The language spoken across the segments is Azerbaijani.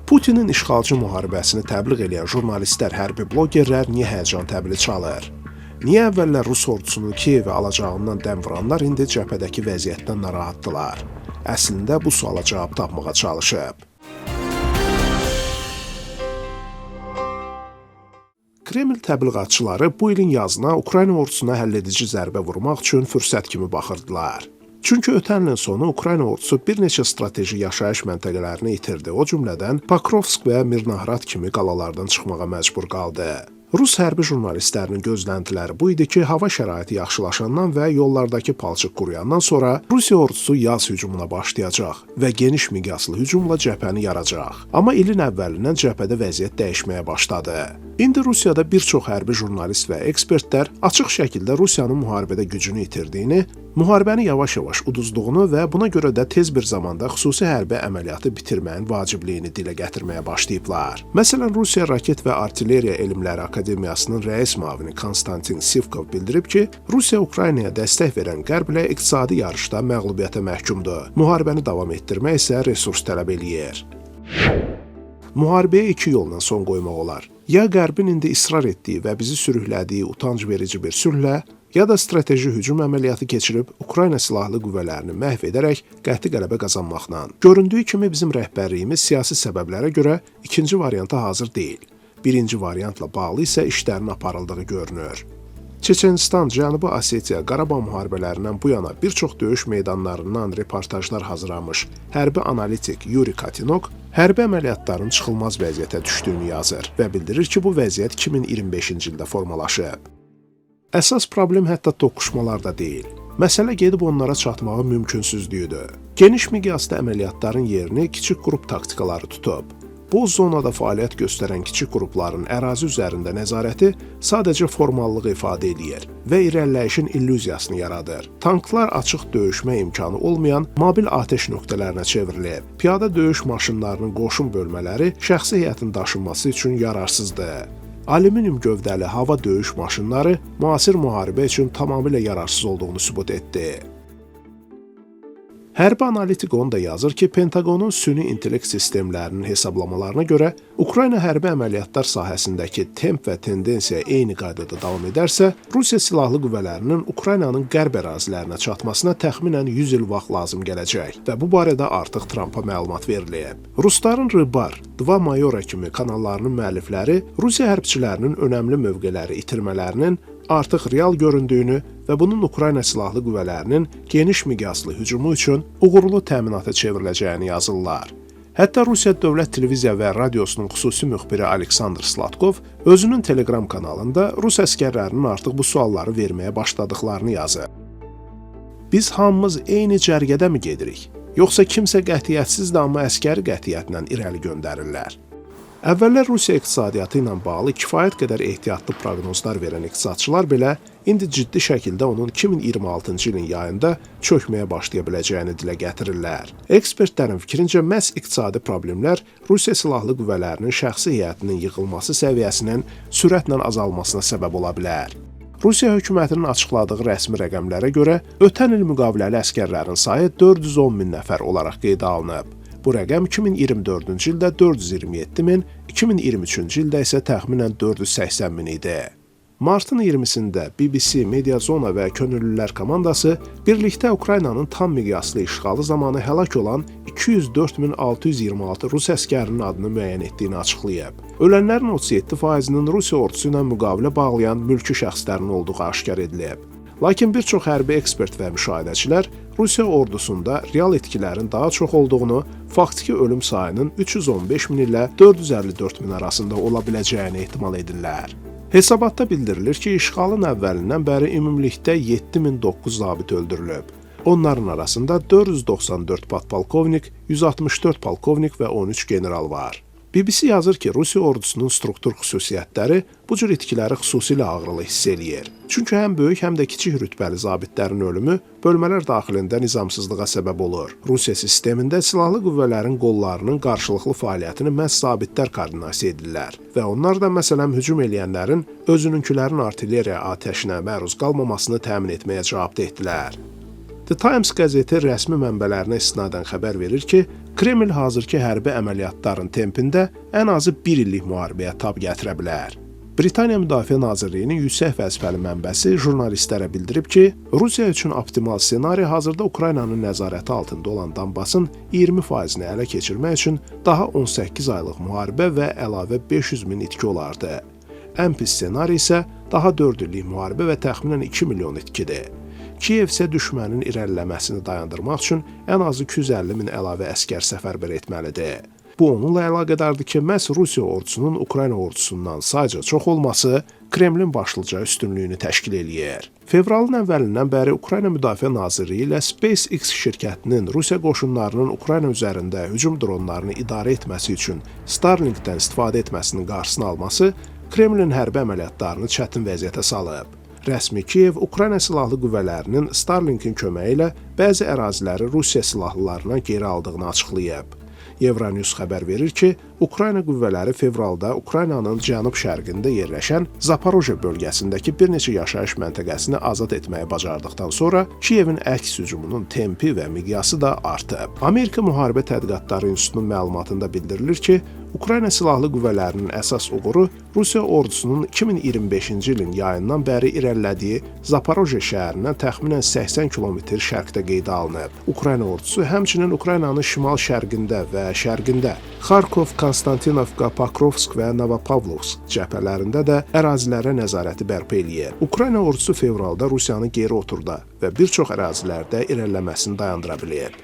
Putinin işğalçı müharibəsini təbliğ edən jurnalistlər, hərbi blogerlər niyə həyəcan təbili çalır? Niyə əvvəllər Rus ordusunun Kiyevə alacağından dəm vuranlar indi cəbhədəki vəziyyətdən narahatdılar? Əslində bu suala cavab tapmağa çalışıb. Kreml təbliğatçıları bu ilin yazına Ukrayna ordusuna həlledici zərbə vurmaq üçün fürsət kimi baxırdılar. Çünki ötən ilin sonu Ukrayna ordusu bir neçə strateji yaşayış məntəqələrini itirdi. O cümlədən Pokrovsk və Mirnohrad kimi qalalardan çıxmağa məcbur qaldı. Rus hərbi jurnalistlərinin gözləntiləri bu idi ki, hava şəraiti yaxşılaşandan və yollardakı palçıq quruyandan sonra Rusiya ordusu yaz hücumuna başlayacaq və geniş miqyaslı hücumla cəbhəni yaracaq. Amma ilin əvvəlindən cəbhədə vəziyyət dəyişməyə başladı. İndi Rusiyada bir çox hərbi jurnalist və ekspertlər açıq şəkildə Rusiyanın müharibədə gücünü itirdiyini, müharibəni yavaş-yavaş uduzduğunu və buna görə də tez bir zamanda xüsusi hərbi əməliyyatı bitirməyin vacibliyini dilə gətirməyə başlayıblar. Məsələn, Rusiya Raket və Artilleriya Elmləri Akademiyasının rəis müavini Konstantin Sivkov bildirib ki, Rusiya Ukraynaya dəstək verən Qərblə iqtisadi yarışda məğlubiyyətə məhkumdur. Müharibəni davam etdirmək isə resurs tələb eləyir. Müharibəyə iki yolla son qoymaq olar. Ya Qərbin indi israr etdiyi və bizi sürüklədiyi utanc verici bir sülhlə, ya da strateji hücum əməliyyatı keçirib Ukrayna silahlı qüvvələrini məhv edərək qəti qələbə qazanmaqla. Göründüyü kimi bizim rəhbərliyimiz siyasi səbəblərə görə ikinci varianta hazır deyil. Birinci variantla bağlı isə işlərin aparıldığı görünür. Çeçenistan, Cənubi Osetiya, Qarabağ müharibələrindən bu yana bir çox döyüş meydanlarından reportajlar hazırlamış hərbi analitik Yuri Katinok hərbi əməliyyatların çıxılmaz vəziyyətə düşdüyünü yazır və bildirir ki, bu vəziyyət 2025-ci ildə formalaşıb. Əsas problem hətta toqquşmalarda deyil. Məsələ gedib onlara çatmağı mümkünsüzlüyüdür. Geniş miqyaslı əməliyyatların yerini kiçik qrup taktikaları tutub. Bu zonada fəaliyyət göstərən kiçik qrupların ərazi üzərində nəzarəti sadəcə formallıq ifadə edir və irəliləyişin illüziyasını yaradır. Tanklar açıq döyüşmə imkanı olmayan mobil atəş nöqtələrinə çevrilib. Piyada döyüş maşınlarının qoşun bölmələri şəxsi heyətin daşınması üçün yararsızdır. Alüminium gövdəli hava döyüş maşınları müasir müharibə üçün tamamilə yararsız olduğunu sübut etdi. Hərbi analitik onu da yazır ki, Pentaqonun süni intellekt sistemlərinin hesablamalarına görə Ukrayna hərbi əməliyyatlar sahəsindəki temp və tendensiya eyni qaydada davam edərsə, Rusiya silahlı qüvvələrinin Ukraynanın qərb ərazilərinə çatmasına təxminən 100 il vaxt lazım gələcək və bu barədə artıq Trampa məlumat verilib. Rusların Rybar, Dva Mayora kimi kanallarının müəllifləri Rusiya hərbçilərinin önəmli mövqeləri itirmələrinin artıq real göründüyünü və bunun Ukrayna silahlı qüvvələrinin geniş miqyaslı hücumu üçün uğurlu təminata çevriləcəyini yazırlar. Hətta Rusiya Dövlət Televiziya və Radiosunun xüsusi müxbiri Aleksandr Slatkov özünün Telegram kanalında Rus əskərlərinin artıq bu sualları verməyə başladıqlarını yazır. Biz hamımız eyni cərgədəmi gedirik? Yoxsa kimsə qətiyyətsizdir, amma əskəri qətiyyətlə irəli göndərirlər? Əvvəllər Rusiya iqtisadiyyatı ilə bağlı kifayət qədər ehtiyatlı proqnozlar verən iqtisadçılar belə indi ciddi şəkildə onun 2026-cı ilin yayında çökməyə başlaya biləcəyini dilə gətirirlər. Ekspertlərin fikrincə məhz iqtisadi problemlər Rusiya silahlı qüvvələrinin şəxsi heyətinin yığılması səviyyəsinin sürətlə azalmasına səbəb ola bilər. Rusiya hökumətinin açıqladığı rəsmi rəqəmlərə görə ötən il müqaviləli əskərlərin sayı 410 min nəfər olaraq qeydə alınıb. Bu rəqəm 2024-cü ildə 427 min, 2023-cü ildə isə təxminən 480 min idi. Martın 20-sində BBC, Mediazona və Könüllülər komandası birlikdə Ukraynanın tam miqyaslı işğalı zamanı həlak olan 204.626 Rus əskərinin adını müəyyən etdiyini açıqlayıb. Ölənlərin 37%-nin Rusiya ordusu ilə müqavilə bağlayan mülki şəxslərin olduğu aşkar edilib. Lakin bir çox hərbi ekspert və müşahidəçilər Rusiya ordusunda real itkilərin daha çox olduğunu, faktiki ölüm sayının 315 min ilə 454 min arasında ola biləcəyini ehtimal edirlər. Hesabatda bildirilir ki, işğalın əvvəlindən bəri ümumilikdə 7009 zabit öldürülüb. Onların arasında 494 podpolkovnik, 164 polkovnik və 13 general var. BBC yazır ki, Rusiya ordusunun struktur xüsusiyyətləri bu cür itkiləri xüsusilə ağrılı hiss eləyir. Çünki həm böyük, həm də kiçik rütbəli zabitlərin ölümü bölmələr daxilində nizamsızlığa səbəb olur. Rusiya sistemində silahlı qüvvələrin qollarının qarşılıqlı fəaliyyətini məhz zabitlər koordinasiya edirlər və onlar da məsələn hücum eləyənlərin özününkilərin artilleriya atəşinə məruz qalmamasını təmin etməyə cavabdeh etdilər. The Times qəzeti rəsmi mənbələrinə istinadən xəbər verir ki, Kreml hazırki hərbi əməliyyatların tempində ən azı 1 illik müharibəyə tab gətirə bilər. Britaniya Müdafiə Nazirliyinin yüksək vəzifəli mənbəsi jurnalistlərə bildirib ki, Rusiya üçün optimal ssenari hazırda Ukraynanın nəzarəti altında olan Donbasın 20%-ni ələ keçirmək üçün daha 18 aylıq müharibə və əlavə 500 min itki olardı. Ən pis ssenari isə daha 4 illik müharibə və təxminən 2 milyon itkidir. Kiyev isə düşmənin irəliləməsini dayandırmaq üçün ən azı 250 min əlavə əsgər səfərbər etməlidir. Bu onunla əlaqədardır ki, məhz Rusiya ordusunun Ukrayna ordusundan sayca çox olması Kremlin başlıca üstünlüyünü təşkil eləyir. Fevralın əvvəlindən bəri Ukrayna Müdafiə Nazirliyi ilə SpaceX şirkətinin Rusiya qoşunlarının Ukrayna üzərində hücum dronlarını idarə etməsi üçün Starlink-dən istifadə etməsinin qarşısını alması Kremlin hərbi əməliyyatlarını çətin vəziyyətə salıb. Rəsmi Kiyev Ukrayna silahlı qüvvələrinin Starlink-in köməyi ilə bəzi əraziləri Rusiya silahlılarından geri aldığını açıqlayıb. Euronews xəbər verir ki, Ukrayna qüvvələri fevralda Ukraynanın cənub-şərqində yerləşən Zaporojye bölgəsindəki bir neçə yaşayış məntəqəsini azad etməyi bacardıqdan sonra Kiyevin əks hücumunun tempi və miqyası da artıb. Amerika Müharibə Tədqiqatları İnstitutunun məlumatında bildirilir ki, Ukrayna silahlı qüvvələrinin əsas uğuru Rusiya ordusunun 2025-ci ilin yayından bəri irəlilədiyi Zaporojye şəhərindən təxminən 80 km şərqdə qeydə alınıb. Ukrayna ordusu həmçinin Ukraynanın şimal-şərqində və şərqində Xarkov, Konstantinovka, Pokrovsk və Novopavlovsk cəbhələrində də ərazilərə nəzarəti bərpa eləyir. Ukrayna ordusu fevralda Rusiyanı geri oturda və bir çox ərazilərdə irəliləməsini dayandıra bilir.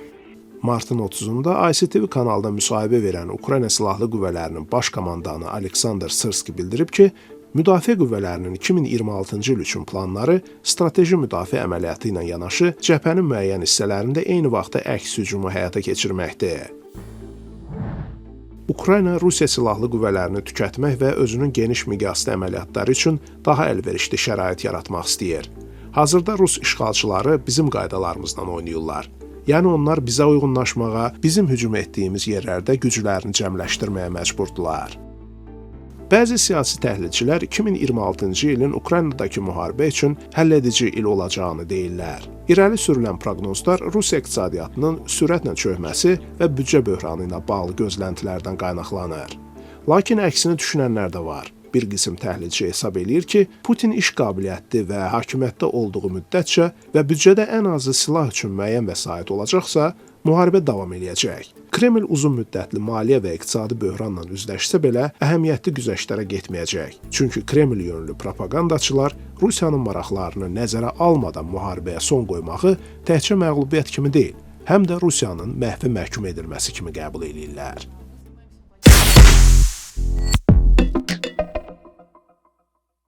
Martın 30-da ICTV kanalda müsahibə verən Ukrayna Silahlı Qüvvələrinin baş komandanı Aleksandr Sırski bildirib ki, Müdafiə qüvvələrinin 2026-cı il üçün planları strateji müdafiə əməliyyatı ilə yanaşı cəbhənin müəyyən hissələrində eyni vaxtda əks hücumu həyata keçirməkdir. Ukrayna Rusiya silahlı qüvvələrini tükətmək və özünün geniş miqyaslı əməliyyatları üçün daha əlverişli şərait yaratmaq istəyir. Hazırda Rus işğalçıları bizim qaydalarımızdan oynayırlar. Yəni onlar bizə uyğunlaşmağa, bizim hücum etdiyimiz yerlərdə güclərini cəmləşdirməyə məcburdular. Bəzi siyasi təhlilçilər 2026-cı ilin Ukraynadakı müharibə üçün həlledici il olacağını deyirlər. İrəli sürülən proqnozlar Rusiya iqtisadiyyatının sürətlə çökməsi və büdcə böhranı ilə bağlı gözləntilərdən qaynaqlanır. Lakin əksini düşünənlər də var. Bir qism təhlilçi hesab eləyir ki, Putin iş qabiliyyətli və hakimiyyətdə olduğu müddətcə və büdcədə ən azı silah üçün müəyyən vəsait olacaqsa, müharibə davam eləyəcək. Kreml uzun müddətli maliyyə və iqtisadi böhranla üzləşsə belə əhəmiyyətli güzəştlərə getməyəcək. Çünki Kreml yönlü propagandaçılar Rusiyanın maraqlarını nəzərə almadan müharibəyə son qoymağı təkcə məğlubiyyət kimi deyil, həm də Rusiyanın məhvi məhkum edilməsi kimi qəbul eləyirlər.